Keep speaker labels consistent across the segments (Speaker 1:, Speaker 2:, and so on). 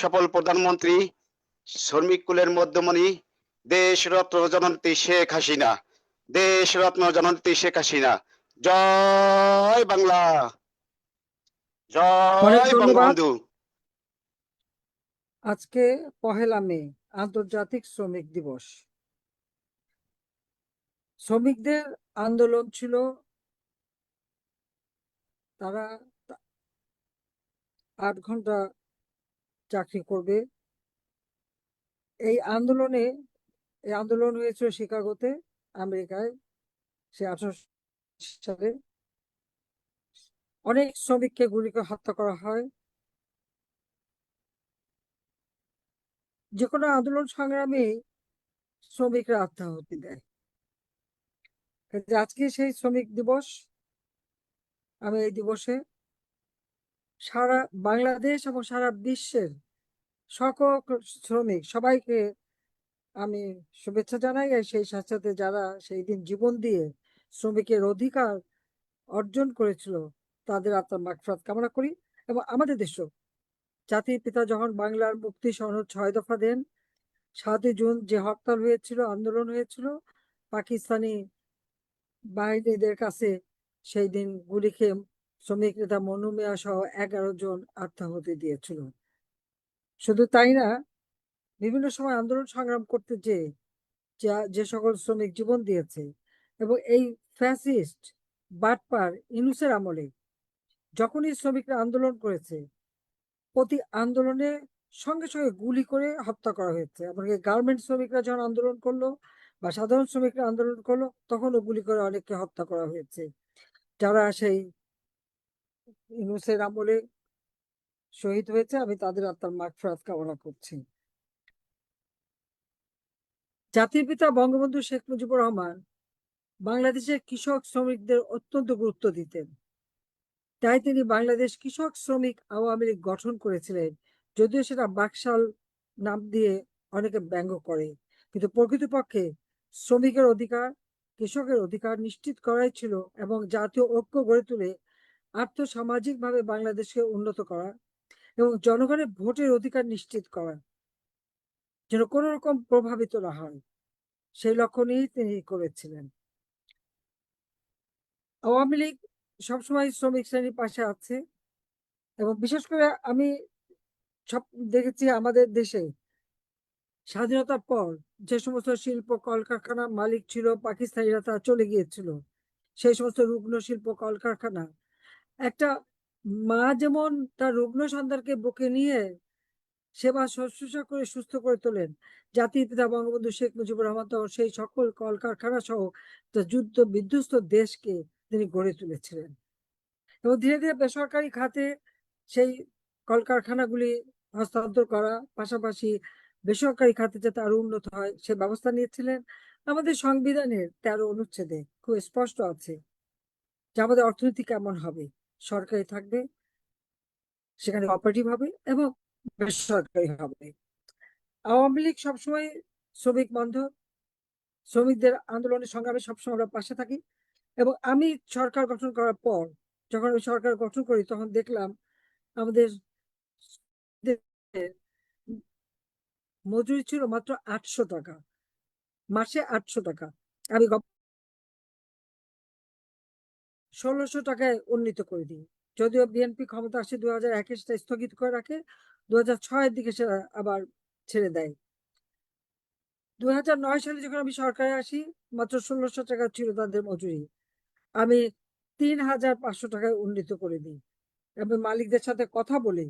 Speaker 1: সফল প্রধানমন্ত্রী, শ্রমিক কুলের মধ্যমণি, দেশরত্ন জননেত্রী শেখ হাসিনা, দেশরত্ন জননেত্রী শেখ হাসিনা। জয় বাংলা,
Speaker 2: অনেক
Speaker 1: জয়
Speaker 2: ধন্যবাদ।
Speaker 1: বঙ্গবন্ধু।
Speaker 2: আজকে 1 মে আন্তর্জাতিক শ্রমিক দিবস। শ্রমিকদের আন্দোলন ছিল, তারা 8 ঘন্টা চাকরি করবে। এই আন্দোলন হয়েছিল শিকাগোতে, আমেরিকায়, সে 18 সালে। অনেক শ্রমিককে গুলি করে হত্যা করা হয়। যে কোনো আন্দোলন সংগ্রামে শ্রমিকরা আত্মাহুতি দেয়। আজকে সেই শ্রমিক দিবস। আমি এই দিবসে সারা বাংলাদেশ এবং সারা বিশ্বের সকল শ্রমিক সবাইকে আমি শুভেচ্ছা জানাই। সেই সাথে সাথে যারা সেই দিন জীবন দিয়ে শ্রমিকের অধিকার অর্জন করেছিল তাদের আত্মার মাগফিরাত কামনা করি। এবং আমাদের দেশও জাতির পিতা যখন বাংলার মুক্তি সনদ 6 দফা দেন, 7 জুন যে হরতাল হয়েছিল, আন্দোলন হয়েছিল, পাকিস্তানি বাহিনীদের কাছে সেই দিন গুলি খেয়ে শ্রমিক নেতা মনু মিয়া সহ 11 জন আত্মাহুতি দিয়েছিল। শুধু তাই না, বিভিন্ন সময় আন্দোলন সংগ্রাম করতে যে সকল শ্রমিক জীবন দিয়েছে, এবং এই ফ্যাসিস্ট বাটপার ইউনূসের আমলে যখনই শ্রমিকরা আন্দোলন করেছে, প্রতি আন্দোলনে সঙ্গে সঙ্গে গুলি করে হত্যা করা হয়েছে। এমনকি গার্মেন্ট শ্রমিকরা যখন আন্দোলন করলো বা সাধারণ শ্রমিকরা আন্দোলন করলো, তখনও গুলি করে অনেককে হত্যা করা হয়েছে। যারা সেই ইউনূসের আমলে শহীদ হয়েছে, আমি তাদের আত্মার মাগফিরাত কামনা করছি। জাতির পিতা বঙ্গবন্ধু শেখ মুজিবুর রহমান বাংলাদেশের কৃষক শ্রমিকদের অত্যন্ত গুরুত্ব দিতেন। তাই তিনি বাংলাদেশ কৃষক শ্রমিক আওয়ামী লীগ গঠন করেছিলেন। যদিও সেটা বাকশাল নাম দিয়ে অনেকে ব্যঙ্গ করে, কিন্তু প্রকৃতপক্ষে শ্রমিকের অধিকার, কৃষকের অধিকার নিশ্চিত করাই ছিল এবং জাতীয় ঐক্য গড়ে তুলে আর্থসামাজিকভাবে বাংলাদেশকে উন্নত করা এবং জনগণের ভোটের অধিকার নিশ্চিত করা, যেন কোনো রকম প্রভাবিত না হয়, সেই লক্ষ্য নিয়েই তিনি করেছিলেন। আওয়ামী লীগ সবসময় শ্রমিক শ্রেণীর পাশে আছে। এবং বিশেষ করে আমি সব দেখেছি আমাদের দেশে স্বাধীনতার পর যে সমস্ত শিল্প কলকারখানা মালিক ছিল পাকিস্তানিরা, তা চলে গিয়েছিল। সেই সমস্ত রুগ্ন শিল্প কলকারখানা, একটা মা যেমন তার রুগ্ন সন্তানকে বুকে নিয়ে সেবা শুশ্রূষা করে সুস্থ করে তোলেন, জাতির পিতা বঙ্গবন্ধু শেখ মুজিবুর রহমান তখন সেই সকল কলকারখানা সহ যুদ্ধ বিধ্বস্ত দেশকে তিনি গড়ে তুলেছিলেন। এবং ধীরে ধীরে বেসরকারি খাতে সেই কলকারখানাগুলি হস্তান্তর করা, পাশাপাশি বেসরকারি খাতে যাতে আরো উন্নত হয় সে ব্যবস্থা নিয়েছিলেন। আমাদের সংবিধানের 13 অনুচ্ছেদে খুব স্পষ্ট আছে যে আমাদের অর্থনীতি কেমন হবে, সরকারি থাকবে, সেখানে অপারেটিভ হবে এবং বেসরকারি হবে। আওয়ামী লীগ সবসময় শ্রমিক বান্ধব, শ্রমিকদের আন্দোলনের সংগ্রামে সবসময় আমরা পাশে থাকি। এবং আমি সরকার গঠন করার পর, যখন আমি সরকার গঠন করি, তখন দেখলাম আমাদের মজুরি ছিল মাত্র 800 টাকা, মাসে 800 টাকা। আমি 1600 টাকায় উন্নীত করে দিই। যদিও বিএনপি ক্ষমতা আসে 2001-এ, সেটা স্থগিত করে রাখে, 2006-এর দিকে সেটা আবার ছেড়ে দেয়। 2009 সালে যখন আমি সরকারে আসি, মাত্র 1600 টাকা ছিল তাদের মজুরি। আমি 3500 টাকায় উন্নীত করে দিই এবং মালিকদের সাথে কথা বলে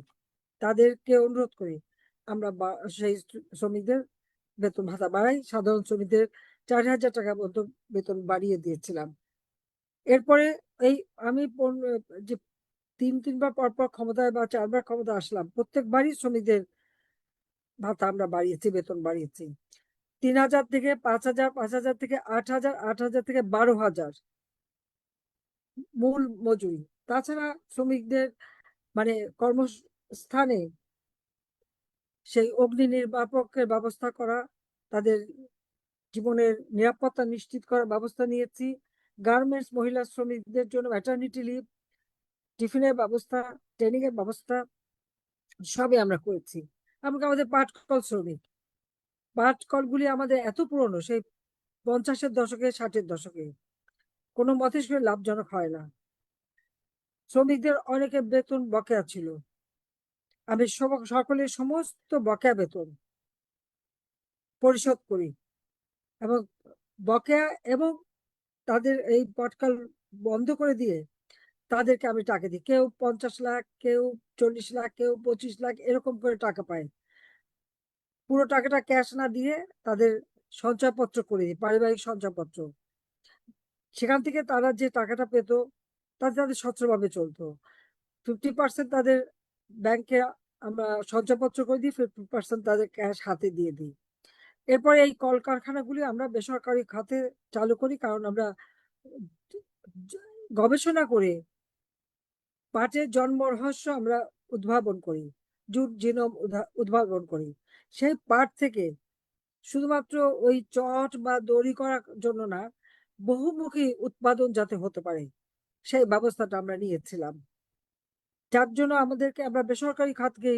Speaker 2: তাদেরকে অনুরোধ করি আমরা সেই শ্রমিকদের বেতন ভাতা বাড়াই। সাধারণ শ্রমিকদের 4000 টাকা মতো বেতন বাড়িয়ে দিয়েছিলাম। এরপরে এই আমি যে 3বার পরপর ক্ষমতায় বা 4বার ক্ষমতা আসলাম, প্রত্যেকবারই শ্রমিকদের ভাতা আমরা বাড়িয়েছি, বেতন বাড়িয়েছি। 3000 থেকে 5000, 5000 থেকে 8000, 8000 থেকে 12000 মূল মজুরি। তাছাড়া শ্রমিকদের মানে কর্মস্থানে সেই অগ্নি নির্বাপকের ব্যবস্থা করা, তাদের জীবনের নিরাপত্তা নিশ্চিত করার ব্যবস্থা নিয়েছি। গার্মেন্টস মহিলা শ্রমিকদের জন্য ম্যাটারনিটি লিভ, টিফিনের ব্যবস্থা, ট্রেনিং এর ব্যবস্থা সবই আমরা করেছি। এমনকি আমাদের পাটকল শ্রমিক, পাটকলগুলি আমাদের এত পুরনো, সেই 50-এর দশকে 60-এর দশকে, কোনো মতে সেগুলো লাভজনক হয় না। শ্রমিকদের অনেকের বেতন বকেয়া ছিল। আমি সকলের সমস্ত বকেয়া বেতন পরিশোধ করি, এবং বকেয়া এবং তাদের এই পটকাল বন্ধ করে দিয়ে তাদেরকে আমি টাকা দিই। কেউ 50 লাখ, কেউ 40 লাখ, কেউ 25 লাখ, এরকম করে টাকা পায়। পুরো টাকাটা ক্যাশ না দিয়ে তাদের সঞ্চয়পত্র করে দিই, পারিবারিক সঞ্চয়পত্র। সেখান থেকে তারা যে টাকাটা পেত তাতে তাদের সচ্ছলভাবে চলতো। 50% তাদের ব্যাংকে আমরা সঞ্চয়পত্র করে দিই, 50% তাদের ক্যাশ হাতে দিয়ে দিই। এরপরে এই কলকারখানাগুলি আমরা বেসরকারি খাতে চালু করি, কারণ আমরা গবেষণা করে পাটের জন্ম রহস্য আমরা উদ্ভাবন করি, জুট জিনোম উদ্ভাবন করি। সেই পাট থেকে শুধুমাত্র ওই চট বা দড়ি করার জন্য না, বহুমুখী উৎপাদন যাতে হতে পারে সেই ব্যবস্থাটা আমরা নিয়েছিলাম, যার জন্য আমাদেরকে আমরা বেসরকারি খাতকে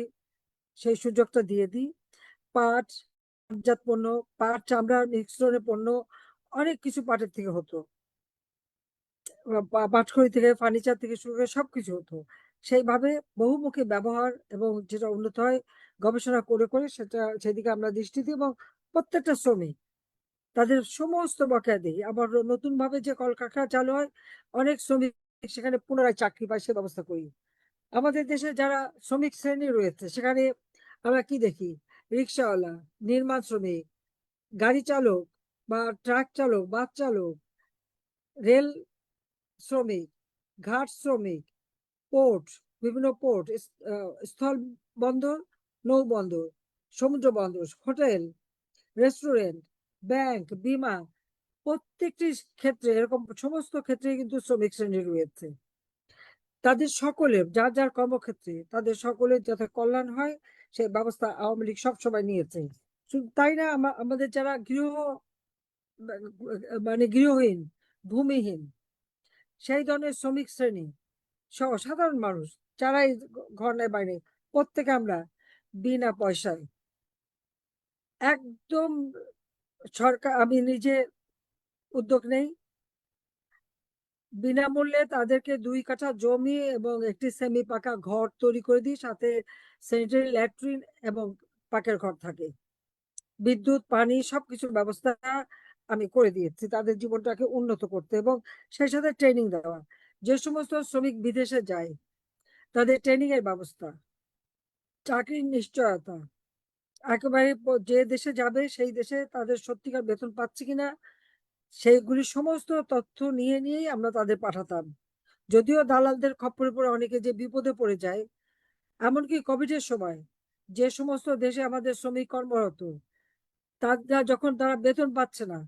Speaker 2: সেই সুযোগটা দিয়ে দিই। পাট, পাটজাত পণ্য, পাট চামড়া মিশ্রণের পণ্য, অনেক কিছু পাটের থেকে হতো। পাটখড়ি থেকে, ফার্নিচার থেকে শুরু করে সবকিছু হতো। সেইভাবে বহুমুখী ব্যবহার এবং যেটা উন্নত হয় গবেষণা করে করে সেটা সেদিকে আমরা দৃষ্টি দিই, এবং প্রত্যেকটা শ্রমিক তাদের সমস্ত বকেয়া দিই। আবার নতুন ভাবে যে কলকারখানা চালু হয়, অনেক শ্রমিক সেখানে পুনরায় চাকরি পায়, সে ব্যবস্থা করি। আমাদের দেশে যারা শ্রমিক শ্রেণী রয়েছে সেখানে আমরা কি দেখি? রিক্সাওয়ালা, নির্মাণ শ্রমিক, গাড়ি চালক বা ট্রাক চালক, বাস চালক, রেল শ্রমিক, ঘাট শ্রমিক, পোর্ট, বিভিন্ন পোর্ট, স্থল বন্দর, নৌ বন্দর, সমুদ্র বন্দর, হোটেল, রেস্টুরেন্ট, ব্যাংক, বিমা, প্রত্যেকটি ক্ষেত্রে এরকম সমস্ত ক্ষেত্রে কিন্তু শ্রমিক শ্রেণী রয়েছে। তাদের সকলের যার যার কর্মক্ষেত্রে তাদের সকলের যাতে কল্যাণ হয় সেই ব্যবস্থা আওয়ামী লীগ সবসময় নিয়েছে। শুধু তাই না, আমাদের যারা মানে গৃহহীন, ভূমিহীন, সেই ধরনের শ্রমিক শ্রেণী সহ সাধারণ মানুষ যারাই ঘর নেই বাইরে, প্রত্যেকে আমরা বিনা পয়সায় একদম, সরকার, আমি নিজে উদ্যোগ নেই, বিনামূল্যে তাদেরকে 2 কাঠা জমি এবং একটি সেমি পাকা ঘর তৈরি করে দিই, সাথে স্যানিটারি ল্যাট্রিন এবং পাকের ঘর থাকে, বিদ্যুৎ, পানি, সবকিছুর ব্যবস্থা আমি করে দিয়েছি তাদের জীবনটাকে উন্নত করতে, এবং সেই সাথে ট্রেনিং দেওয়া। যে সমস্ত শ্রমিক বিদেশে যায় তাদের ট্রেনিং এর ব্যবস্থা, চাকরির নিশ্চয়তা, একেবারে যে দেশে যাবে সেই দেশে তাদের সত্যিকার বেতন পাচ্ছে কিনা সেইগুলি সমস্ত তথ্য নিয়ে নিয়েই আমরা তাদের পাঠাতাম। যদিও দালালদের খপ্পরে পড়ে অনেকে যে বিপদে পড়ে যায়, এমনকি কোভিডের সময় যে সমস্ত দেশে আমাদের শ্রমিক কর্মরত, তারা যখন তারা বেতন পাচ্ছে না,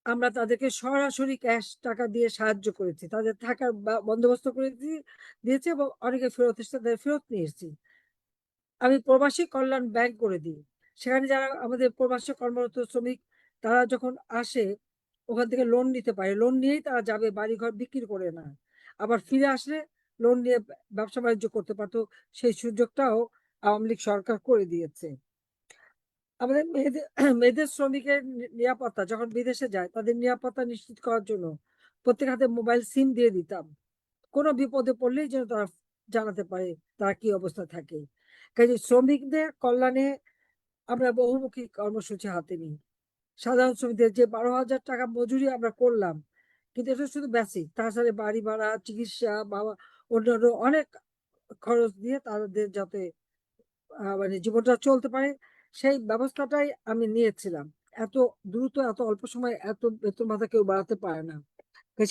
Speaker 2: আমরা তাদেরকে সরাসরি ক্যাশ টাকা দিয়ে সাহায্য করেছি, তাদের থাকার বন্দোবস্ত করে দিয়েছে, এবং অনেকে ফেরত এসে তাদের ফেরত নিয়ে এসেছি। আমি প্রবাসী কল্যাণ ব্যাংক করে দিই, সেখানে যারা আমাদের প্রবাসী কর্মরত শ্রমিক তারা যখন আসে ওখান থেকে লোন নিতে পারে, লোন নিয়েই তারা যাবে, বাড়ি ঘর বিক্রি করে না, আবার ফিরে আসলে লোন নিয়ে ব্যবসা বাণিজ্য করতে পারতো। সেই সুযোগটাও আওয়ামী লীগ সরকার করে দিয়েছে। আমাদের মেয়েদের মেয়েদের শ্রমিকের নিরাপত্তা, যখন বিদেশে যায় তাদের নিরাপত্তা নিশ্চিত করার জন্য প্রত্যেক হাতে মোবাইল সিম দিয়ে দিতাম, কোনো বিপদে পড়লেই যেন তারা জানাতে পারে তারা কি অবস্থা থাকে। কাজে শ্রমিকদের কল্যাণে আমরা বহুমুখী কর্মসূচি হাতে নিই। সাধারণ শ্রমিকদের যে 12,000 টাকা মজুরি আমরা করলাম, কিন্তু এটা শুধু বেসিক, তাছাড়া বাড়ি ভাড়া, চিকিৎসা বা অন্যান্য অনেক খরচ দিয়ে তাদের যাতে মানে জীবনটা চলতে পারে সেই ব্যবস্থাটাই আমি নিয়েছিলাম। এত দ্রুত, এত অল্প সময় এত বেতন ভাতা কেউ বাড়াতে পারে না,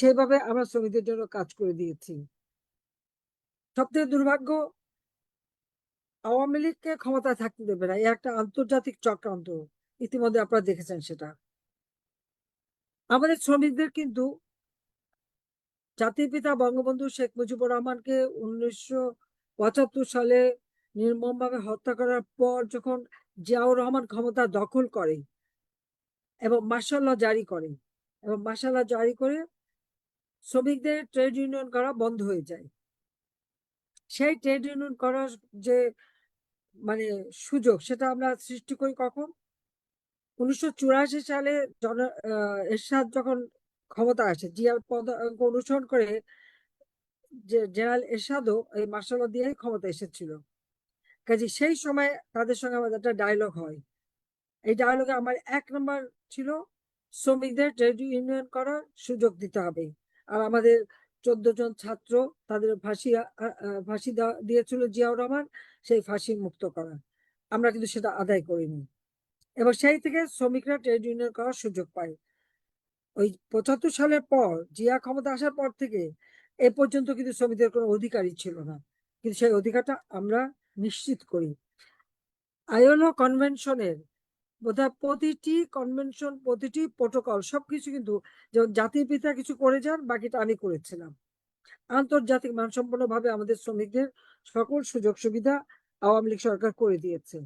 Speaker 2: সেইভাবে আমরা শ্রমিকদের জন্য কাজ করে দিয়েছি। সবথেকে দুর্ভাগ্য, আওয়ামী লীগকে ক্ষমতায় থাকতে দেবে না, এই একটা আন্তর্জাতিক চক্রান্ত, ইতিমধ্যে আপনারা দেখেছেন সেটা। আমাদের শ্রমিকদের কিন্তু জাতির পিতা বঙ্গবন্ধু শেখ মুজিবুর রহমানকে 1975 সালে নির্মমভাবে হত্যা করার পর যখন জিয়াউর রহমান ক্ষমতা দখল করে এবং মার্শাল ল জারি করে, এবং মার্শাল ল জারি করে শ্রমিকদের ট্রেড ইউনিয়ন করা বন্ধ হয়ে যায়। সেই ট্রেড ইউনিয়ন করার যে মানে সুযোগ সেটা আমরা সৃষ্টি করি কখন? 1984 সালে এরশাদ যখন ক্ষমতা আসে, জিয়ার পদাঙ্ক অনুসরণ করে যে জেনারেল এরশাদও এই মার্শাল ল দিয়ে ক্ষমতা এসেছিল। কাজে সেই সময় তাদের সঙ্গে আমাদের একটা ডায়লগ হয়। এই ডায়লগে আমার 1 নম্বর ছিল শ্রমিকদের ট্রেড ইউনিয়ন করার সুযোগ দিতে হবে। আর আমাদের 14 জন ছাত্র তাদের ফাঁসি দিয়েছিল জিয়াউর রহমান, সেই ফাঁসি মুক্ত করা। আমরা কিন্তু সেটা আদায় করিনি এবং সেই থেকে শ্রমিকরা ট্রেড ইউনিয়ন করার সুযোগ পায়। ওই 75 সালের পর জিয়া ক্ষমতা আসার পর থেকে এ পর্যন্ত কিন্তু শ্রমিকদের কোনো অধিকারই ছিল না, কিন্তু সেই অধিকারটা আমরা নিশ্চিত করি। আইএলও কনভেনশনের বোধহয় প্রতিটি কনভেনশন, প্রতিটি প্রোটোকল সবকিছু কিন্তু, যেমন জাতির পিতা কিছু করে যান, বাকিটা আমি করেছিলাম। আন্তর্জাতিক মানসম্পন্ন ভাবে আমাদের শ্রমিকদের সকল সুযোগ সুবিধা আওয়ামী লীগ সরকার করে দিয়েছে।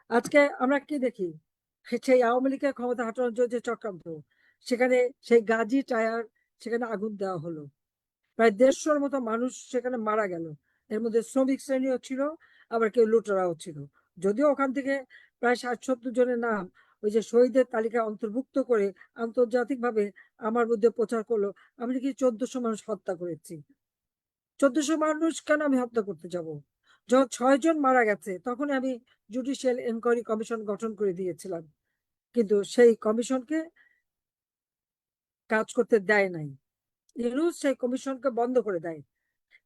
Speaker 2: আজকে আমরা কি দেখি? সেই আওয়ামী লীগের ক্ষমতা হটানোর জন্য যে চক্রান্ত, সেখানে সেই গাজী টায়ার, সেখানে আগুন দেওয়া হলো, প্রায় 150-র মতো মানুষ সেখানে মারা গেল। এর মধ্যে শ্রমিক শ্রেণীও ছিল, আবার কেউ লুটেরাও ছিল। যদিও ওখান থেকে প্রায় 60-70 জনের নাম ওই যে শহীদের তালিকায় অন্তর্ভুক্ত করে আন্তর্জাতিকভাবে আমার বিরুদ্ধে প্রচার করলো আমি নাকি 1400 মানুষ হত্যা করেছি। 1400 মানুষ কেন আমি হত্যা করতে যাব? যখন 6 জন মারা গেছে তখন আমি জুডিশিয়াল এনকোয়ারি কমিশন গঠন করে দিয়েছিলাম, কিন্তু সেই কমিশনকে কাজ করতে দেয় নাই। ইউনূস সেই কমিশনকে বন্ধ করে দেয়।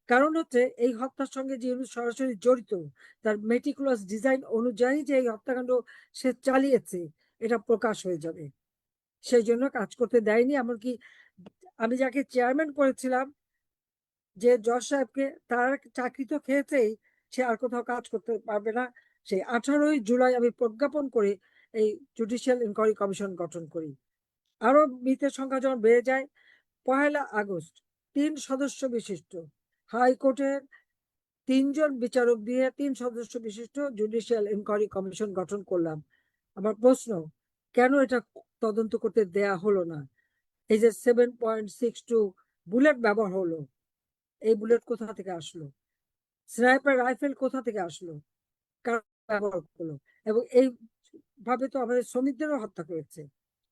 Speaker 2: কারণ হচ্ছে এই হত্যার সঙ্গে যে ইউনূস সরাসরি জড়িত, তার মেটিকুলাস ডিজাইন অনুযায়ী যে এই হত্যাকাণ্ড সে চালিয়েছে, এটা প্রকাশ হয়ে যাবে। সেই জন্য কাজ করতে দেয়নি। এমনকি আমি যাকে চেয়ারম্যান করেছিলাম, যে জজ সাহেবকে, তার চাকরি তো খেয়েছেই, সে আর কোথাও কাজ করতে পারবে না। সেই 18ই জুলাই আমি প্রজ্ঞাপন করে এই জুডিশিয়াল ইনকোয়ারি কমিশন গঠন করি। আরো মৃতের সংখ্যা যখন বেড়ে যায়, 1 আগস্ট 3 সদস্য বিশিষ্ট হাইকোর্টের 3 জন বিচারক দিয়ে 3 সদস্য বিশিষ্ট জুডিশিয়াল ইনকোয়ারি কমিশন গঠন করলাম। আমার প্রশ্ন, কেন এটা তদন্ত করতে দেয়া হলো না? এই যে 7.62 বুলেট ব্যবহার হলো, এই বুলেট কোথা থেকে আসলো? স্নাইপার রাইফেল কোথা থেকে আসলো? কারা ব্যবহার করলো? এবং এই ভাবে তো আমাদের শ্রমিকদেরও হত্যা করেছে,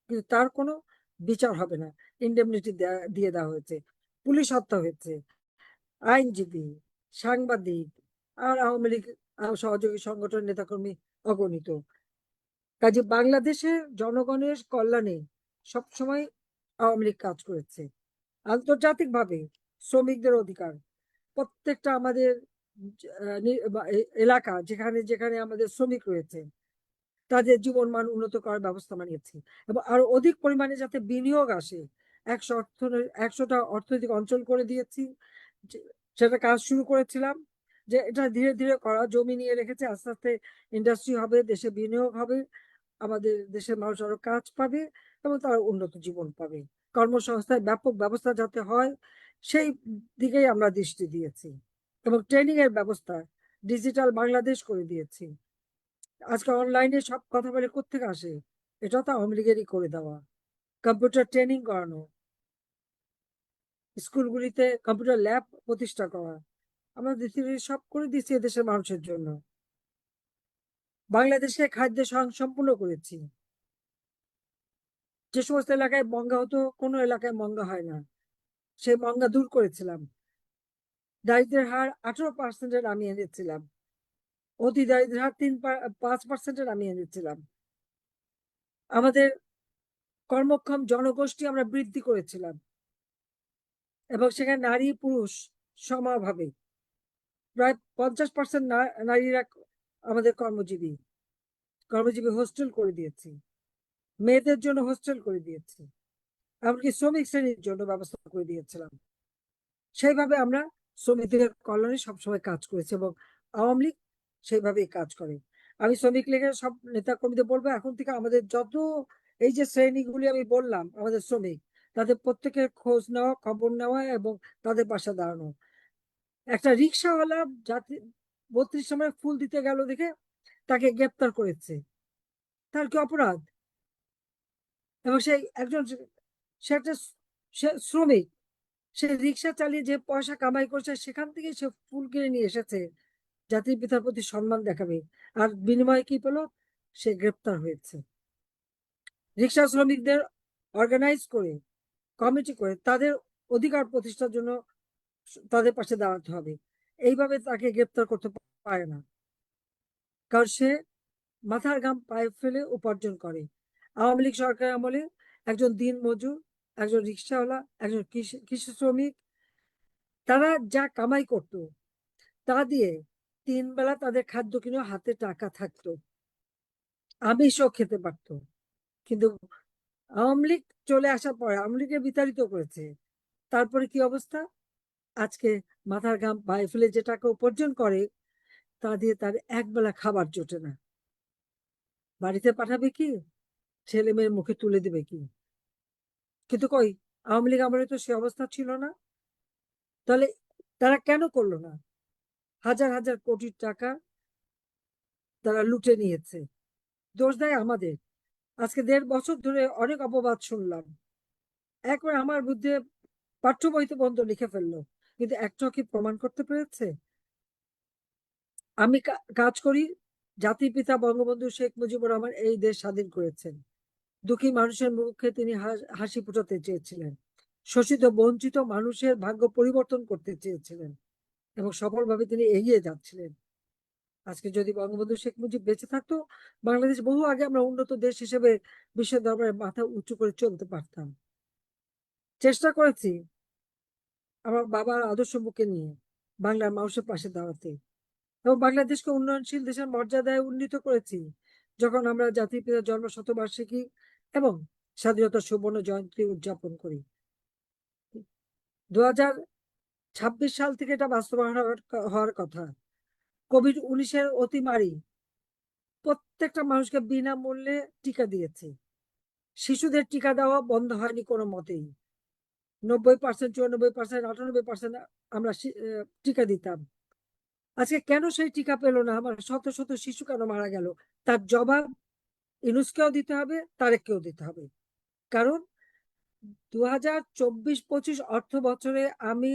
Speaker 2: কিন্তু তার কোনো বিচার হবে না। ইন্ডেমনিটি দিয়ে দেওয়া হয়েছে। পুলিশ হত্যা হয়েছে, আইনজীবী, সাংবাদিক আর আওয়ামী লীগ সহযোগী সংগঠন নেতাকর্মী অগণিত। কাজে বাংলাদেশের জনগণের কল্যাণে সবসময় আওয়ামী লীগ কাজ করেছে। আন্তর্জাতিকভাবে শ্রমিকদের অধিকার, প্রত্যেকটা আমাদের এলাকা যেখানে যেখানে আমাদের শ্রমিক রয়েছে, তাদের জীবন মান উন্নত করার ব্যবস্থা বানিয়েছি এবং আরো অধিক পরিমাণে যাতে বিনিয়োগ আসে, 100টা অর্থনৈতিক অঞ্চল করে দিয়েছি। সেটা কাজ শুরু করেছিলাম, যে এটা ধীরে ধীরে করা, জমি নিয়ে রেখেছে, আস্তে আস্তে ইন্ডাস্ট্রি হবে, দেশে বিনিয়োগ হবে, আমাদের দেশের মানুষ আরো কাজ পাবে এবং তারা উন্নত জীবন পাবে। কর্মসংস্থানের ব্যাপক ব্যবস্থা যাতে হয়, সেই দিকেই আমরা দৃষ্টি দিয়েছি এবং ট্রেনিং এর ব্যবস্থা ডিজিটাল বাংলাদেশ করে দিয়েছি। আজকে অনলাইনে সব কথা বলে কোত্থেকে আসে? এটা তো আওয়ামী লীগেরই করে দেওয়া। কম্পিউটার ট্রেনিং করানো, স্কুলগুলিতে কম্পিউটার ল্যাব প্রতিষ্ঠা করা, আমরা সব করে দিচ্ছি এদেশের মানুষের জন্য। বাংলাদেশে খাদ্য সম্পূর্ণ করেছি। যে সমস্ত এলাকায় মঙ্গা হতো, কোনো এলাকায় মঙ্গা হয় না, সেই মঙ্গা দূর করেছিলাম। দারিদ্রের হার 18% নামিয়ে এনেছিলাম, অতি দারিদ্রের হার 5% নামিয়ে এনেছিলাম। আমাদের কর্মক্ষম জনগোষ্ঠী আমরা বৃদ্ধি করেছিলাম এবং সেখানে নারী পুরুষ সমানভাবে প্রায় 50% নারীরা আমাদের কর্মজীবী হোস্টেল করে দিয়েছি, মেয়েদের জন্য হোস্টেল করে দিয়েছি, এমনকি শ্রমিক শ্রেণীর জন্য ব্যবস্থা করে দিয়েছিলাম। সেইভাবে আমরা শ্রমিকদের কল্যাণে সবসময় কাজ করেছি এবং আওয়ামী লীগ সেইভাবেই কাজ করে। আমি শ্রমিক লীগের সব নেতা কর্মীদের বলবো, এখন থেকে আমাদের যত এই যে শ্রেণীগুলি আমি বললাম আমাদের শ্রমিক, তাদের প্রত্যেকের খোঁজ নেওয়া, খবর নেওয়া এবং তাদের পাশে দাঁড়ানো। একটা রিক্সাওয়ালা যাত্রী 32 সময় ফুল দিতে গেল দেখে তাকে গ্রেপ্তার করেছে, তার কি অপরাধ? এবং সেই একজন, সে একটা সে শ্রমিক, সে রিক্সা চালিয়ে যে পয়সা কামাই করছে সেখান থেকে সে ফুল কিনে নিয়ে এসেছে, জাতির পিতার প্রতি সম্মান দেখাবে, আর বিনিময়ে কি পেল? সে গ্রেপ্তার হয়েছে। রিক্সা শ্রমিকদের অর্গানাইজ করে, কমিটি করে তাদের অধিকার প্রতিষ্ঠার জন্য তাদের পাশে দাঁড়াতে হবে। এইভাবে তাকে গ্রেপ্তার করতে পারে না, কারণ সে মাথার ঘাম পায়ে ফেলে উপার্জন করে। আওয়ামী লীগ সরকারের আমলে একজন দিন মজুর, একজন রিক্সাওয়ালা, একজন কৃষি শ্রমিক, তারা যা কামাই করত তা দিয়ে 3 বেলা তাদের খাদ্য কিনে হাতে টাকা থাকতো, আমিষও খেতে পারতো। কিন্তু আওয়ামী লীগ চলে আসার পরে আওয়ামী লীগের বিতাড়িত করেছে, তারপরে কি অবস্থা? আজকে মাথার ঘাম পায়ে ফেলে যে টাকা উপার্জন করে তা দিয়ে তার একবেলা খাবার জোটে না। বাড়িতে পাঠাবে কি? ছেলে মেয়ের মুখে তুলে দেবে কি? কিন্তু কই, আওয়ামী লীগ আমলে তো সে অবস্থা ছিল না। তাহলে তারা কেন করলো না? হাজার হাজার কোটি টাকা তারা লুটে নিয়েছে, দোষ দেয় আমাদের। আজকে 1.5 বছর ধরে অনেক অপবাদ শুনলাম, একবার আমার বুদ্ধে পাঠ্য বইতে বন্ধ লিখে ফেললো, কিন্তু একটাও কি প্রমাণ করতে পেরেছে? আমি কাজ করি, জাতির পিতা বঙ্গবন্ধু শেখ মুজিবুর রহমান এই দেশ স্বাধীন করেছেন। দুঃখী মানুষের মুখে তিনি হাসি ফোটাতে চেয়েছিলেন, শোষিত বঞ্চিত মানুষের ভাগ্য পরিবর্তন করতে চেয়েছিলেন, এবং সফলভাবে তিনি এগিয়ে যাচ্ছিলেন। আজকে যদি বঙ্গবন্ধু শেখ মুজিব বেঁচে থাকতো, বাংলাদেশ বহু আগে আমরা উন্নত দেশ হিসেবে বিশ্ব দরবারে মাথা উঁচু করে চলতে পারতাম। চেষ্টা করেছি আমার বাবার আদর্শ বুকে নিয়ে বাংলার মানুষের পাশে দাঁড়াতে, এবং বাংলাদেশকে উন্নয়নশীল দেশের মর্যাদায় উন্নীত করেছি। যখন আমরা জাতির পিতার জন্ম শতবার্ষিকী এবং স্বাধীনতার সুবর্ণ জয়ন্তী উদযাপন করি, 2026 সাল থেকে এটা বাস্তবায়ন হওয়ার কথা। কোভিড-19 অতিমারি প্রত্যেকটা মানুষকে বিনামূল্যে টিকা দিয়েছে। শিশুদের টিকা দেওয়া বন্ধ হয়নি কোনো মতেই। 90%, 94%, 98% আমরা টিকা দিতাম। আজকে কেন সেই টিকা পেল না? আমার শত শত শিশু কেন মারা গেল? তার জবাব ইউনূসকেও দিতে হবে, তারেককেও দিতে হবে। কারণ 2024-25 অর্থ বছরে আমি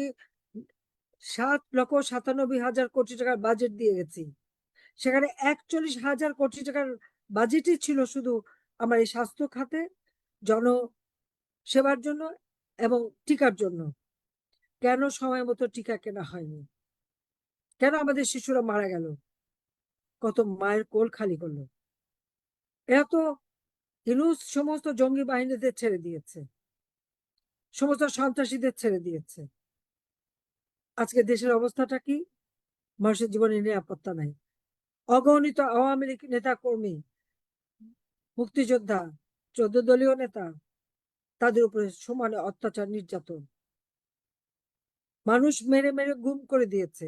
Speaker 2: 7,97,000 কোটি টাকার বাজেট দিয়ে গেছি। সেখানে 41,000 কোটি টাকার বাজেটই ছিল শুধু আমার এই স্বাস্থ্য খাতে, জনসেবার জন্য এবং টিকার জন্য। কেন সময় মতো টিকা কেনা হয়নি? কেন আমাদের শিশুরা মারা গেল? কত মায়ের কোল খালি করলো? এরা তো ইউনূস সমস্ত জঙ্গি বাহিনীদের ছেড়ে দিয়েছে, সমস্ত সন্ত্রাসীদের ছেড়ে দিয়েছে। আজকে দেশের অবস্থাটা কি? মানুষের জীবনের নিরাপত্তা নাই। অগণিত আওয়ামী লীগ নেতা কর্মী, মুক্তিযোদ্ধা, 14 দলীয় নেতা, তাদের উপরে সমানে অত্যাচার নির্যাতন। মানুষ মেরে মেরে গুম করে দিয়েছে,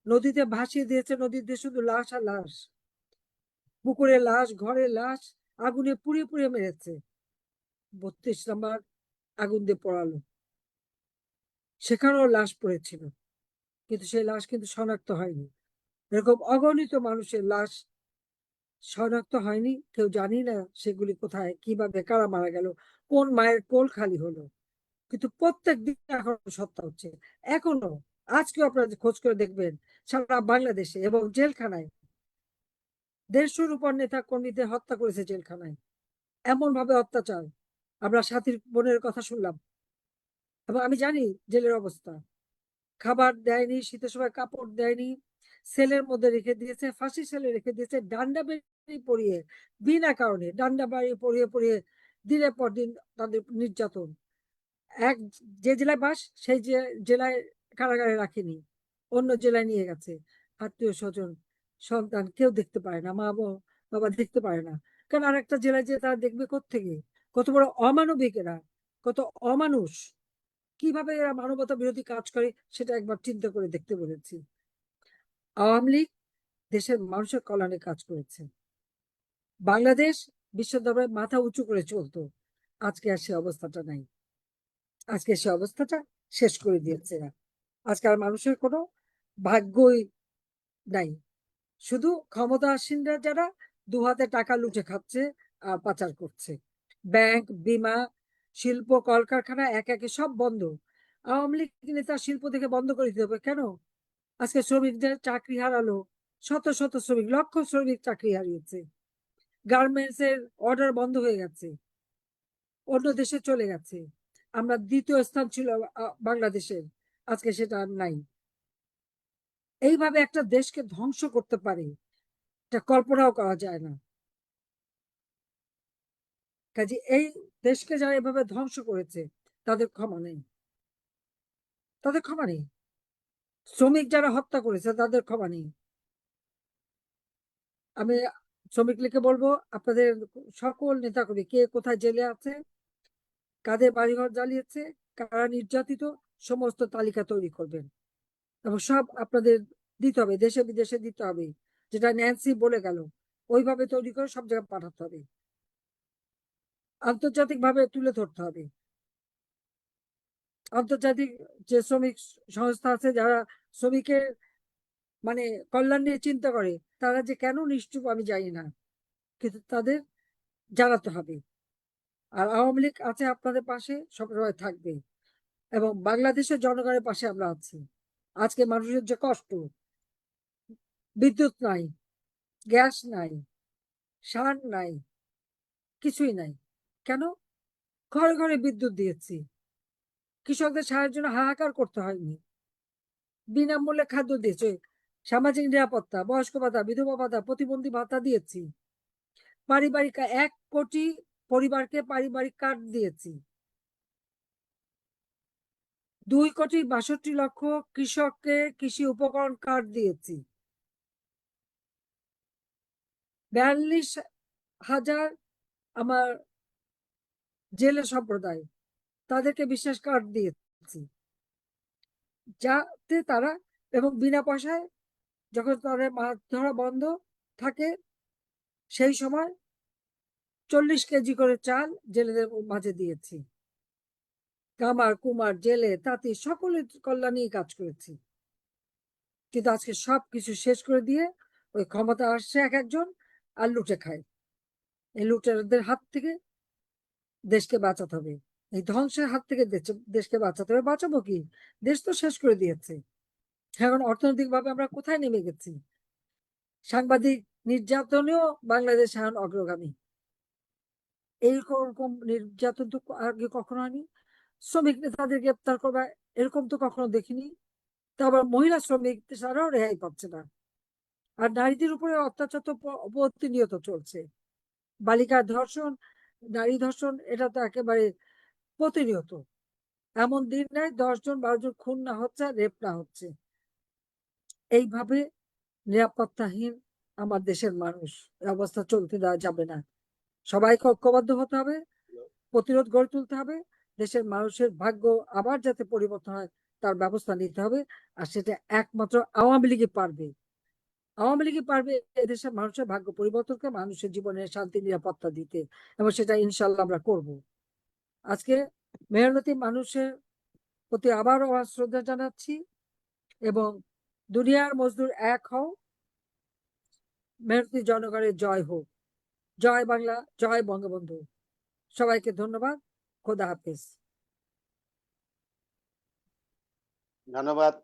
Speaker 2: নদীতে ভাসিয়ে দিয়েছে, নদীতে শুধু লাশ আর লাশ, পুকুরে লাশ, ঘরে লাশ, আগুনে পুড়িয়ে পুড়িয়ে মেরেছে। 32 নম্বর আগুন দিয়ে পড়ালো, সেখানেও লাশ পড়েছিল, কিন্তু সেই লাশ কিন্তু শনাক্ত হয়নি। এরকম অগণিত মানুষের লাশ শনাক্ত হয়নি, কেউ জানি না সেগুলি কোথায়, কিভাবে, কারা মারা গেল, কোন মায়ের কোল খালি হলো। কিন্তু প্রত্যেক দিন এখন হত্যা হচ্ছে, এখনো। আজকেও আপনারা খোঁজ করে দেখবেন, সারা বাংলাদেশে এবং জেলখানায় 150-র উপর নেতা কর্মীদের হত্যা করেছে জেলখানায়। এমন ভাবে অত্যাচার। আমরা সাথীর বোনের কথা শুনলাম, এবং আমি জানি জেলের অবস্থা। খাবার দেয়নি, শীতের সময় কাপড় দেয়নি, সেলের মধ্যে রেখে দিয়েছে, ফাঁসি সেলে রেখে দিয়েছে, ডান্ডা বেড়ি পরিয়ে, বিনা কারণে ডান্ডা বাড়ি পরিয়ে পরিয়ে দিনের পর দিন তাদের নির্যাতন। এক যে জেলায় বাস সেই জেলায় কারাগারে রাখেনি, অন্য জেলায় নিয়ে গেছে। আত্মীয় স্বজন, সন্তান কেউ দেখতে পারে না, মা বাবা দেখতে পারে না। কারণ আর একটা জেলায় যে তারা দেখবে কোত্থেকে? কত বড় অমানবিক এরা, কত অমানুষ, কিভাবে এরা মানবতা বিরোধী কাজ করে সেটা একবার চিন্তা করে দেখতে বলেছি। আওয়ামী লীগ দেশের মানুষের কল্যাণে কাজ করেছে, বাংলাদেশ বিশ্ব দরবারে মাথা উঁচু করে চলতো। আজকে আর সে অবস্থাটা নাই, আজকে সে অবস্থাটা শেষ করে দিয়েছে এরা। আজকে আর মানুষের কোনো ভাগ্যই নাই, শুধু ক্ষমতাসীনরা যারা দুহাতে টাকা লুটে খাচ্ছে আর পাচার করছে। ব্যাংক, বিমা, শিল্প, কলকারখানা এক একে সব বন্ধ। আওয়ামী লীগ নেতা শিল্প থেকে বন্ধ করে দিতে হবে কেন? আজকে শ্রমিকদের চাকরি হারালো, শত শত শ্রমিক, লক্ষ শ্রমিক চাকরি হারিয়েছে। গার্মেন্টস এর অর্ডার বন্ধ হয়ে গেছে, অন্য দেশে চলে গেছে। আমরা দ্বিতীয় স্থান ছিল বাংলাদেশের, আজকে সেটা আর নাই। এইভাবে একটা দেশকে ধ্বংস করতে পারে, এটা কল্পনাও করা যায় না। কাজে এই দেশকে যারা এভাবে ধ্বংস করেছে তাদের ক্ষমা নেই, তাদের ক্ষমা নেই। শ্রমিক যারা হত্যা করেছে তাদের ক্ষমা নেই। আমি শ্রমিক লীগকে বলবো, আপনাদের সকল নেতাকর্মী কে কোথায় জেলে আছে, কাদের বাড়িঘর জ্বালিয়েছে, কারা নির্যাতিত, সমস্ত তালিকা তৈরি করবেন এবং সব আপনাদের দিতে হবে, দেশে বিদেশে দিতে হবে। যেটা ন্যান্সি বলে গেল, ওইভাবে তৈরি করে সব জায়গায় পাঠাতে হবে, আন্তর্জাতিক ভাবে তুলে ধরতে হবে। আন্তর্জাতিক যে শ্রমিক সংস্থা আছে, যারা শ্রমিকের মানে কল্যাণ নিয়ে চিন্তা করে, তারা যে কেন নিশ্চুপ আমি জানি না, কিন্তু তাদের জানাতে হবে। আর আওয়ামী লীগ আছে আপনাদের পাশে, সবসময় থাকবে, এবং বাংলাদেশের জনগণের পাশে আমরা আছি। আজকে মানুষের যে কষ্ট, বিদ্যুৎ নাই, গ্যাস নাই, সার নাই, কিছুই নাই, কেন? ঘরে ঘরে বিদ্যুৎ দিয়েছি, কৃষকদের সারের জন্য হাহাকার করতে হয়নি, বিনামূল্যে খাদ্য দিয়েছে, সামাজিক নিরাপত্তা, বয়স্ক ভাতা, বিধবা ভাতা, প্রতিবন্ধী ভাতা দিয়েছি, পারিবারিক 1 কোটি পরিবারকে পারিবারিক কার্ড দিয়েছি, 2,62,00,000 কৃষককে কৃষি উপকরণ কার্ড দিয়েছি, 42,000 আমার জেলে সম্প্রদায়, তাদেরকে বিশেষ কার্ড দিয়েছি, যাতে তারা এবং বিনা পয়সায় যখন তাদের মাছ ধরা বন্ধ থাকে সেই সময় 40 কেজি করে চাল জেলেদের মাঝে দিয়েছি। কামার কুমার জেলে তাঁতি সকলের কল্যাণেই কাজ করেছি। কিন্তু আজকে সবকিছু শেষ করে দিয়ে ওই ক্ষমতা আসছে এক একজন আর লুটে খায়। এই লুটেরাদের হাত থেকে দেশকে বাঁচাতে হবে, এই ধ্বংসের হাত থেকে দেশকে বাঁচাতে হবে। বাঁচাবো কি, দেশ তো শেষ করে দিয়েছে। এখন অর্থনৈতিক ভাবে আমরা কোথায় নেমে গেছি? সাংবাদিক নির্যাতনেও বাংলাদেশ এখন অগ্রগামী। এইরকম নির্যাতন তো আগে কখনো হয়নি। শ্রমিক নেতাদের গ্রেপ্তার করবে এরকম তো কখনো দেখিনি। তারপর মহিলা শ্রমিক তারাও রেহাই পাচ্ছে না। আর নারীদের উপরে অত্যাচার তো প্রতিনিয়ত চলছে, বালিকার ধর্ষণ, নারী ধর্ষণ, এটা তো একেবারে প্রতিনিয়ত। এমন দিন নাই 10 জন 12 জন খুন না হচ্ছে, রেপ না হচ্ছে। এইভাবে নিরাপত্তাহীন আমার দেশের মানুষ, এই অবস্থা চলতে দেওয়া যাবে না। সবাইকে ঐক্যবদ্ধ হতে হবে, প্রতিরোধ গড়ে তুলতে হবে, দেশের মানুষের ভাগ্য আবার যাতে পরিবর্তন হয় তার ব্যবস্থা নিতে হবে। আর সেটা একমাত্র আওয়ামী লীগই পারবে। আওয়ামী লীগই পারবে এদেশের মানুষের ভাগ্য পরিবর্তন করে, মানুষের জীবনের শান্তি নিরাপত্তা দিতে, এবং সেটা ইনশাল্লাহ আমরা করব। আজকে মেহনতি মানুষের প্রতি আবারও আমার শ্রদ্ধা জানাচ্ছি, এবং দুনিয়ার মজদুর এক হও, মেহনতি জনগণের জয় হোক। জয় বাংলা, জয় বঙ্গবন্ধু। সবাইকে ধন্যবাদ। খোদা হাফেজ।
Speaker 1: ধন্যবাদ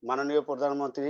Speaker 1: মাননীয় প্রধানমন্ত্রী।